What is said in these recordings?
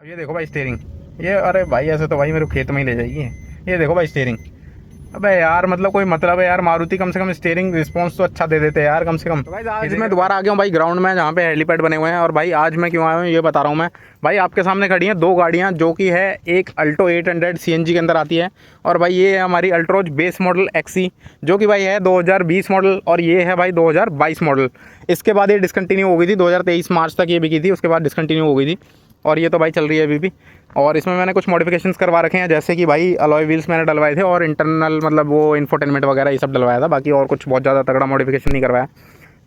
अब ये देखो भाई स्टीयरिंग, ये अरे भाई ऐसे तो भाई मेरे को खेत में ही ले जाइए। ये देखो भाई स्टीयरिंग, अबे यार मतलब कोई मतलब है यार, मारुति कम से कम स्टीयरिंग रिस्पांस तो अच्छा दे देते हैं यार कम से कम। तो भाई आज मैं दोबारा आ गया हूँ भाई ग्राउंड में जहाँ पे हेलीपैड बने हुए हैं। और भाई आज मैं क्यों आया हूँ ये बता रहा हूँ मैं। भाई आपके सामने खड़ी हैं दो गाड़ियाँ, जो कि है एक अल्टो 800 सीएनजी के अंदर आती है, और भाई ये है हमारी अल्ट्रोज बेस मॉडल एक्सी, जो कि भाई है 2020 मॉडल, और ये है भाई 2022 मॉडल। इसके बाद ये डिसकंटिन्यू हो गई थी, 2023 मार्च तक ये बिकी थी, उसके बाद डिसकंटिन्यू हो गई थी, और ये तो भाई चल रही है अभी भी। और इसमें मैंने कुछ मॉडिफिकेशंस करवा रखे हैं, जैसे कि भाई अलॉय व्हील्स मैंने डलवाए थे, और इंटरनल मतलब वो इन्फोटेनमेंट वगैरह ये सब डलवाया था, बाकी और कुछ बहुत ज़्यादा तगड़ा मॉडिफिकेशन नहीं करवाया।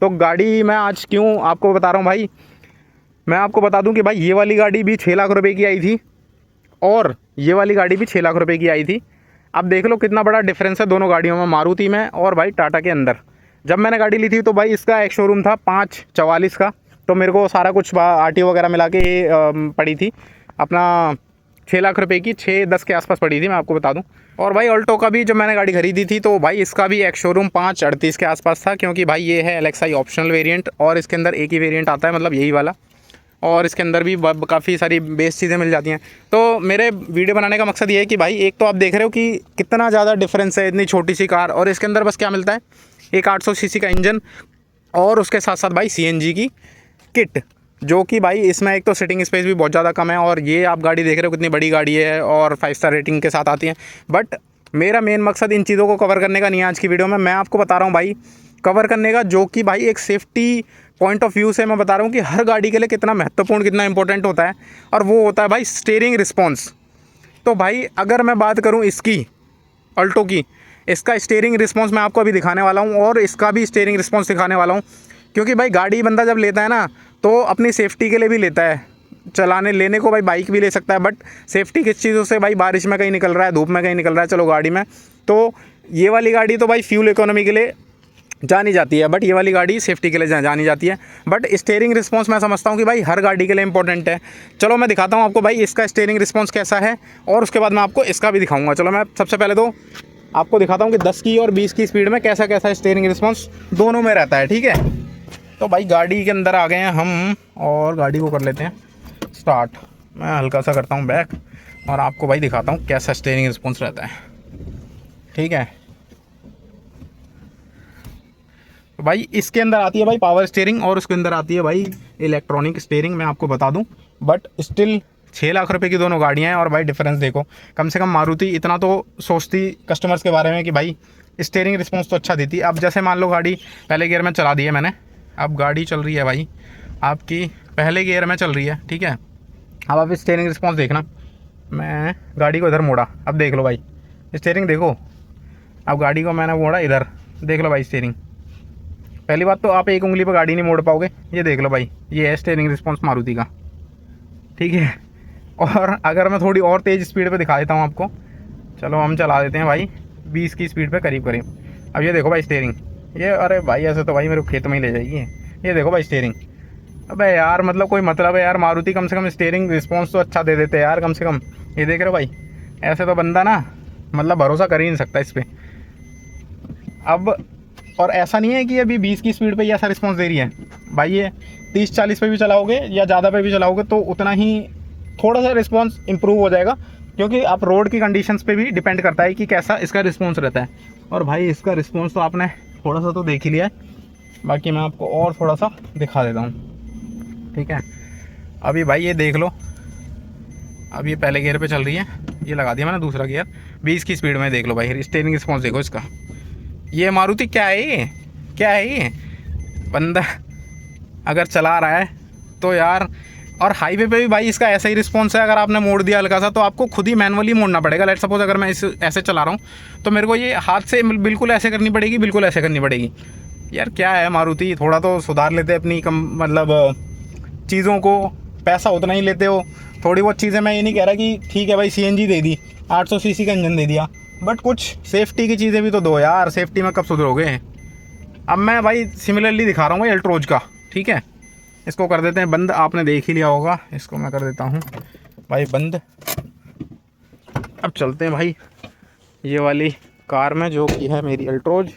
तो गाड़ी मैं आज क्यों आपको बता रहा हूँ भाई, मैं आपको बता दूँ कि भाई ये वाली गाड़ी भी 6 लाख रुपये की आई थी, और ये वाली गाड़ी भी 6 लाख रुपये की आई थी। अब देख लो कितना बड़ा डिफरेंस है दोनों गाड़ियों में, मारुति में और भाई टाटा के अंदर। जब मैंने गाड़ी ली थी तो भाई इसका एक शोरूम था 544 का, तो मेरे को सारा कुछ आरटीओ वगैरह मिला के पड़ी थी अपना 6 लाख रुपए की, 6-10 के आसपास पड़ी थी मैं आपको बता दूं। और भाई ऑल्टो का भी जब मैंने गाड़ी खरीदी थी तो भाई इसका भी एक शोरूम 538 के आसपास था, क्योंकि भाई ये है एलएक्सआई ऑप्शनल वेरिएंट, और इसके अंदर एक ही वेरिएंट आता है, मतलब यही वाला, और इसके अंदर भी काफ़ी सारी बेस चीज़ें मिल जाती हैं। तो मेरे वीडियो बनाने का मकसद ये है कि भाई एक तो आप देख रहे हो कि कितना ज़्यादा डिफरेंस है, इतनी छोटी सी कार, और इसके अंदर बस क्या मिलता है, एक 800 सीसी का इंजन, और उसके साथ साथ भाई सीएनजी की किट, जो कि भाई इसमें एक तो सिटिंग स्पेस भी बहुत ज़्यादा कम है, और ये आप गाड़ी देख रहे हो कितनी बड़ी गाड़ी है, और 5 स्टार रेटिंग के साथ आती है। बट मेरा मेन मकसद इन चीज़ों को कवर करने का नहीं है आज की वीडियो में, मैं आपको बता रहा हूँ भाई कवर करने का, जो कि भाई एक सेफ्टी पॉइंट ऑफ व्यू से मैं बता रहा हूँ कि हर गाड़ी के लिए कितना महत्वपूर्ण, कितना इंपॉर्टेंट होता है, और वो होता है भाई स्टीयरिंग रिस्पॉन्स। तो भाई अगर मैं बात करूँ इसकी अल्टो की, इसका स्टीयरिंग रिस्पॉन्स मैं आपको अभी दिखाने वाला हूँ, और इसका भी स्टीयरिंग रिस्पॉन्स दिखाने वाला हूँ, क्योंकि भाई गाड़ी बंदा जब लेता है ना तो अपनी सेफ्टी के लिए भी लेता है, चलाने लेने को भाई बाइक भी ले सकता है, बट सेफ्टी किस चीज़ों से, भाई बारिश में कहीं निकल रहा है, धूप में कहीं निकल रहा है, चलो गाड़ी में, तो ये वाली गाड़ी तो भाई फ्यूल इकोनॉमी के लिए जानी जाती है, बट ये वाली गाड़ी सेफ्टी के लिए जानी जाती है। बट स्टीयरिंग रिस्पॉन्स मैं समझता हूँ कि भाई हर गाड़ी के लिए इंपॉर्टेंट है। चलो मैं दिखाता हूँ आपको भाई इसका स्टीयरिंग रिस्पॉन्स कैसा है, और उसके बाद मैं आपको इसका भी दिखाऊंगा। चलो मैं सबसे पहले तो आपको दिखाता हूँ कि 10 की और 20 की स्पीड में कैसा कैसा स्टीयरिंग रिस्पॉन्स दोनों में रहता है, ठीक है। तो भाई गाड़ी के अंदर आ गए हैं हम, और गाड़ी को कर लेते हैं स्टार्ट। मैं हल्का सा करता हूँ बैक, और आपको भाई दिखाता हूँ कैसा स्टीयरिंग रिस्पॉन्स रहता है, ठीक है। तो भाई इसके अंदर आती है भाई पावर स्टीयरिंग, और उसके अंदर आती है भाई इलेक्ट्रॉनिक स्टीयरिंग, मैं आपको बता दूं। बट स्टिल 6 लाख रुपए की दोनों गाड़ियां हैं, और भाई डिफरेंस देखो, कम से कम मारुति इतना तो सोचती कस्टमर्स के बारे में कि भाई स्टीयरिंग रिस्पॉन्स तो अच्छा देती। अब जैसे मान लो गाड़ी पहले गियर में चला दी है मैंने, अब गाड़ी चल रही है भाई आपकी पहले गियर में चल रही है, ठीक है। अब आप स्टीयरिंग रिस्पॉन्स देखना, मैं गाड़ी को इधर मोड़ा, अब देख लो भाई स्टीयरिंग देखो, अब गाड़ी को मैंने मोड़ा इधर, देख लो भाई स्टीयरिंग। पहली बात तो आप एक उंगली पर गाड़ी नहीं मोड़ पाओगे, ये देख लो भाई, ये है स्टीयरिंग रिस्पॉन्स मारुति का, ठीक है। और अगर मैं थोड़ी और तेज़ स्पीड पे दिखा देता हूँ आपको, चलो हम चला देते हैं भाई 20 की स्पीड पे करीब करीब। अब ये देखो भाई स्टीयरिंग, ये अरे भाई ऐसे तो भाई मेरे को खेत में ही ले जाइए। ये देखो भाई स्टीयरिंग, अबे यार मतलब कोई मतलब है यार, मारुति कम से कम स्टीयरिंग रिस्पॉन्स तो अच्छा दे देते हैं यार कम से कम। ये देख रहे हो भाई, ऐसे तो बंदा ना मतलब भरोसा कर ही नहीं सकता इस पर। अब और ऐसा नहीं है कि अभी 20 की स्पीड पे ये ऐसा रिस्पांस दे रही है भाई, ये 30-40 पे भी चलाओगे या ज़्यादा पे भी चलाओगे तो उतना ही थोड़ा सा रिस्पांस इंप्रूव हो जाएगा, क्योंकि आप रोड की कंडीशंस पे भी डिपेंड करता है कि कैसा इसका रिस्पांस रहता है। और भाई इसका रिस्पांस तो आपने थोड़ा सा तो देख ही लिया है, बाकी मैं आपको और थोड़ा सा दिखा देता हूँ, ठीक है। अभी भाई ये देख लो, अब ये पहले गियर पर चल रही है, ये लगा दिया मैंने दूसरा गियर, 20 की स्पीड में देख लो भाई स्टीयरिंग रिस्पॉन्स देखो इसका। ये मारुति क्या है, ये क्या है, ये बंदा अगर चला रहा है तो यार, और हाईवे पे भी भाई इसका ऐसा ही रिस्पॉन्स है, अगर आपने मोड़ दिया हल्का सा तो आपको खुद ही मैनुअली मोड़ना पड़ेगा। लेट सपोज अगर मैं इस ऐसे चला रहा हूँ तो मेरे को ये हाथ से बिल्कुल ऐसे करनी पड़ेगी, बिल्कुल ऐसे करनी पड़ेगी। यार क्या है मारुति, थोड़ा तो सुधार लेते अपनी कम मतलब चीज़ों को, पैसा उतना ही लेते हो थोड़ी बहुत चीज़ें। मैं ये नहीं कह रहा कि ठीक है भाई सीएनजी दे दी, 800 सीसी का इंजन दे दिया, बट कुछ सेफ्टी की चीज़ें भी तो दो यार, सेफ्टी में कब सुधरोगे। अब मैं भाई सिमिलरली दिखा रहा हूँ भाई अल्ट्रोज का, ठीक है। इसको कर देते हैं बंद, आपने देख ही लिया होगा, इसको मैं कर देता हूँ भाई बंद। अब चलते हैं भाई ये वाली कार में जो कि है मेरी अल्ट्रोज।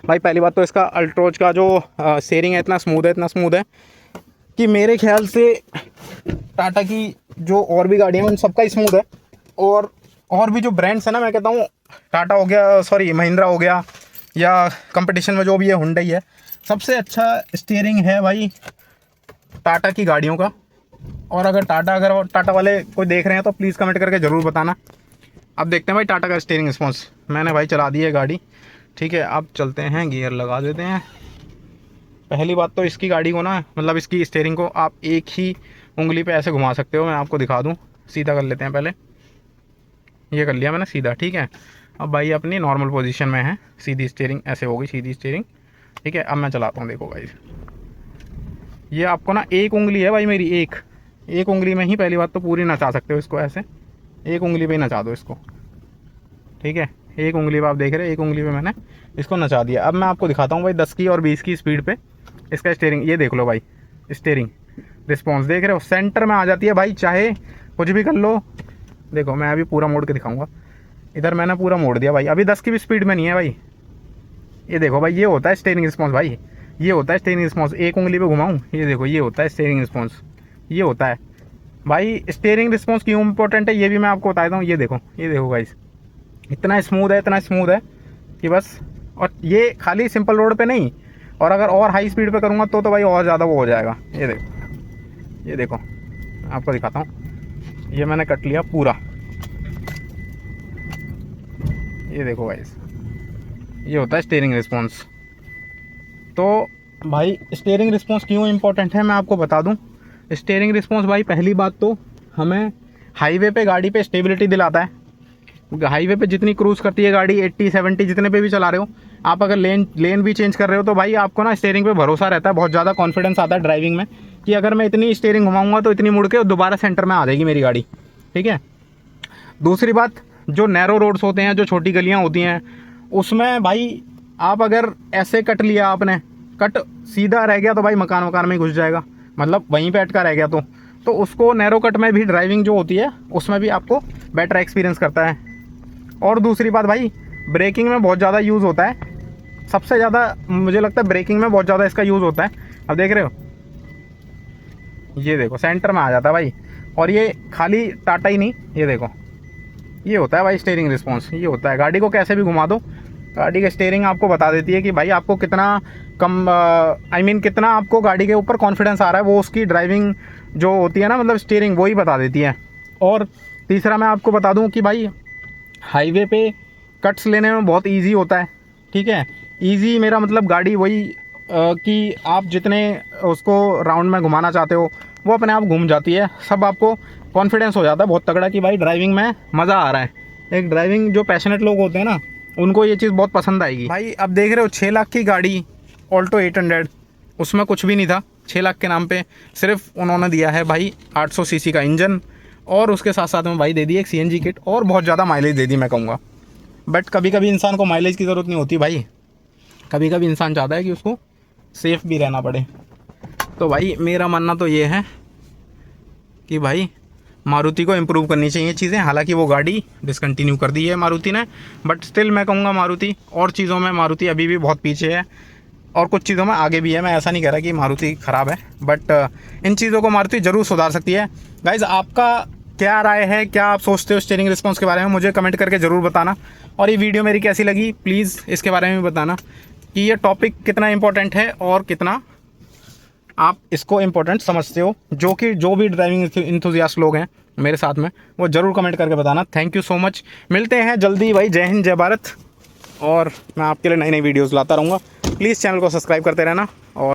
भाई पहली बात तो इसका अल्ट्रोज का जो स्टीयरिंग है इतना स्मूथ है, इतना स्मूथ है कि मेरे ख्याल से टाटा की जो और भी गाड़ियाँ हैं उन सबका स्मूथ है। और भी जो ब्रांड्स है ना, मैं कहता हूँ टाटा हो गया, सॉरी महिंद्रा हो गया, या कंपटीशन में जो भी है हुंडई है, सबसे अच्छा स्टीयरिंग है भाई टाटा की गाड़ियों का। और अगर टाटा वाले कोई देख रहे हैं तो प्लीज़ कमेंट करके ज़रूर बताना। अब देखते हैं भाई टाटा का स्टीयरिंग रिस्पॉन्स। मैंने भाई चला दी है गाड़ी, ठीक है। अब चलते हैं, गियर लगा देते हैं। पहली बात तो इसकी गाड़ी को ना, मतलब इसकी स्टीयरिंग को आप एक ही उंगली पे ऐसे घुमा सकते हो। मैं आपको दिखा दूँ, सीधा कर लेते हैं पहले। ये कर लिया मैंने सीधा, ठीक है। अब भाई अपनी नॉर्मल पोजीशन में है, सीधी स्टीयरिंग ऐसे हो गई, सीधी स्टीयरिंग, ठीक है। अब मैं चलाता हूँ, देखो भाई ये आपको ना एक उंगली है भाई मेरी, एक उंगली में ही पहली बात तो पूरी नचा सकते हो इसको, ऐसे एक उंगली पे ही नचा दो इसको, ठीक है। एक उंगली पे आप देख रहे हैं, एक उंगली पे मैंने इसको नचा दिया। अब मैं आपको दिखाता हूँ भाई 10 की और 20 की स्पीड पे इसका स्टीयरिंग। ये देख लो भाई, स्टीयरिंग रिस्पॉन्स देख रहे हो, सेंटर में आ जाती है भाई, चाहे कुछ भी कर लो। देखो मैं अभी पूरा मोड़ के दिखाऊंगा, इधर मैंने पूरा मोड़ दिया भाई, अभी 10 की भी स्पीड में नहीं है भाई। ये देखो भाई, ये होता है स्टीयरिंग रिस्पॉन्स भाई, ये होता है स्टीयरिंग रिस्पॉन्स। एक उंगली पे घुमाऊँ, ये देखो, ये होता है स्टीयरिंग रिस्पॉन्स, ये होता है भाई। स्टीयरिंग रिस्पॉन्स क्यों इंपॉर्टेंट है ये भी मैं आपको बताता हूँ। ये देखो गाइस, इतना स्मूथ है, इतना स्मूथ है कि बस। और ये खाली सिंपल रोड पे नहीं, और अगर और हाई स्पीड पे करूँगा तो भाई और ज़्यादा वो हो जाएगा। ये देखो आपको दिखाता हूँ, ये मैंने कट लिया पूरा, ये देखो गाइस, ये होता है स्टीयरिंग रिस्पॉन्स। तो भाई स्टीयरिंग रिस्पॉन्स क्यों इंपॉर्टेंट है मैं आपको बता दूं। स्टीयरिंग रिस्पॉन्स भाई पहली बात तो हमें हाईवे पे गाड़ी पे स्टेबिलिटी दिलाता है। हाईवे पे जितनी क्रूज़ करती है गाड़ी, 80-70 जितने पे भी चला रहे हो आप, अगर लेन भी चेंज कर रहे हो तो भाई आपको ना स्टीयरिंग पे भरोसा रहता है, बहुत ज़्यादा कॉन्फिडेंस आता है ड्राइविंग में कि अगर मैं इतनी स्टीयरिंग घुमाऊंगा तो इतनी मुड़ के दोबारा सेंटर में आ जाएगी मेरी गाड़ी, ठीक है। दूसरी बात, जो नैरो रोड्स होते हैं, जो छोटी गलियाँ होती हैं, उसमें भाई आप अगर ऐसे कट लिया, आपने कट सीधा रह गया तो भाई मकान में ही घुस जाएगा, मतलब वहीं पे अटका रह गया तो उसको नैरो कट में भी ड्राइविंग जो होती है उसमें भी आपको बेटर एक्सपीरियंस करता है। और दूसरी बात भाई, ब्रेकिंग में बहुत ज़्यादा यूज़ होता है, सबसे ज़्यादा मुझे लगता है ब्रेकिंग में बहुत ज़्यादा इसका यूज़ होता है। अब देख रहे हो, ये देखो सेंटर में आ जाता है भाई। और ये खाली टाटा ही नहीं, ये देखो, ये होता है भाई स्टीयरिंग रिस्पॉन्स, ये होता है। गाड़ी को कैसे भी घुमा दो, गाड़ी की स्टीयरिंग आपको बता देती है कि भाई आपको कितना कितना आपको गाड़ी के ऊपर कॉन्फिडेंस आ रहा है, वो उसकी ड्राइविंग जो होती है ना, मतलब स्टीयरिंग, वो ही बता देती है। और तीसरा मैं आपको बता दूं कि भाई हाईवे पे कट्स लेने में बहुत इजी होता है, ठीक है। इजी मेरा मतलब गाड़ी वही कि आप जितने उसको राउंड में घुमाना चाहते हो वो अपने आप घूम जाती है, सब आपको कॉन्फिडेंस हो जाता है बहुत तगड़ा कि भाई ड्राइविंग में मज़ा आ रहा है। एक ड्राइविंग जो पैशनेट लोग होते हैं ना, उनको ये चीज़ बहुत पसंद आएगी भाई। अब देख रहे हो 6 लाख की गाड़ी ऑल्टो 800, उसमें कुछ भी नहीं था, 6 लाख के नाम पे सिर्फ उन्होंने दिया है भाई 800 सीसी का इंजन, और उसके साथ साथ में भाई दे दी एक CNG किट, और बहुत ज़्यादा माइलेज दे दी मैं कहूँगा। बट कभी कभी इंसान को माइलेज की ज़रूरत नहीं होती भाई, कभी कभी इंसान चाहता है कि उसको सेफ़ भी रहना पड़े। तो भाई मेरा मानना तो ये है कि भाई मारुति को इम्प्रूव करनी चाहिए चीज़ें। हालांकि वो गाड़ी डिसकंटिन्यू कर दी है मारुति ने, बट स्टिल मैं कहूँगा मारुति और चीज़ों में मारुति अभी भी बहुत पीछे है, और कुछ चीज़ों में आगे भी है। मैं ऐसा नहीं कह रहा कि मारुति ख़राब है, बट इन चीज़ों को मारुति ज़रूर सुधार सकती है। गाइज़ आपका क्या राय है, क्या आप सोचते हो स्टीयरिंग रिस्पॉन्स के बारे में, मुझे कमेंट करके ज़रूर बताना। और ये वीडियो मेरी कैसी लगी प्लीज़ इसके बारे में भी बताना कि ये टॉपिक कितना इम्पोर्टेंट है और कितना आप इसको इम्पोर्टेंट समझते हो। जो भी ड्राइविंग इंथुजियास्ट लोग हैं मेरे साथ में, वो ज़रूर कमेंट करके बताना। थैंक यू सो मच, मिलते हैं जल्दी भाई। जय हिंद, जय भारत। और मैं आपके लिए नई नई वीडियोज़ लाता रहूँगा, प्लीज़ चैनल को सब्सक्राइब करते रहना। और